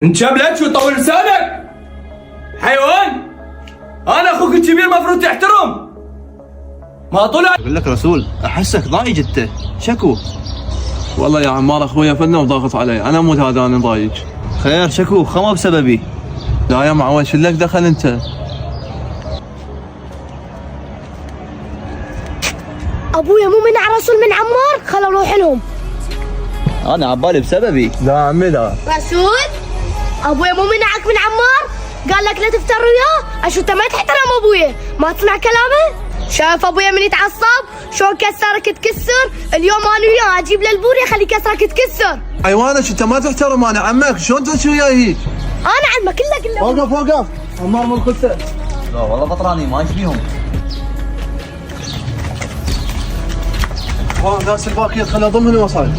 انت شبلك وطول لسانك حيوان. انا اخوك الكبير مفروض تحترم. ما طلع اقول لك رسول احسك ضايج انت شكو. والله يا عمار اخويا فنه وضاغط علي، انا مو هذا انا ضايج. خير شكو خما بسببي. لا يا معود شو لك دخل انت؟ ابويا مو منع رسول من عمار، خلوا نروح لهم. انا عبالي بسببي. لا عمي لا. رسول ابويا مو منعك من عمار، قال لك لا تفتر وياه عشان انت ما تحترم ابويا، ما تسمع كلامه. شايف ابويا من يتعصب شلون كسرك تكسر. اليوم انا وياه اجيب له البوريه خلي كسرك تكسر. حيوانك انت ما تحترم، انا عمك شلون تحكي وياي هيك؟ انا عمك كله وقف وقف عمار من الخسه. لا والله بطراني ما يشفيهم. ناس الباقية خلي اضمهم وصاير.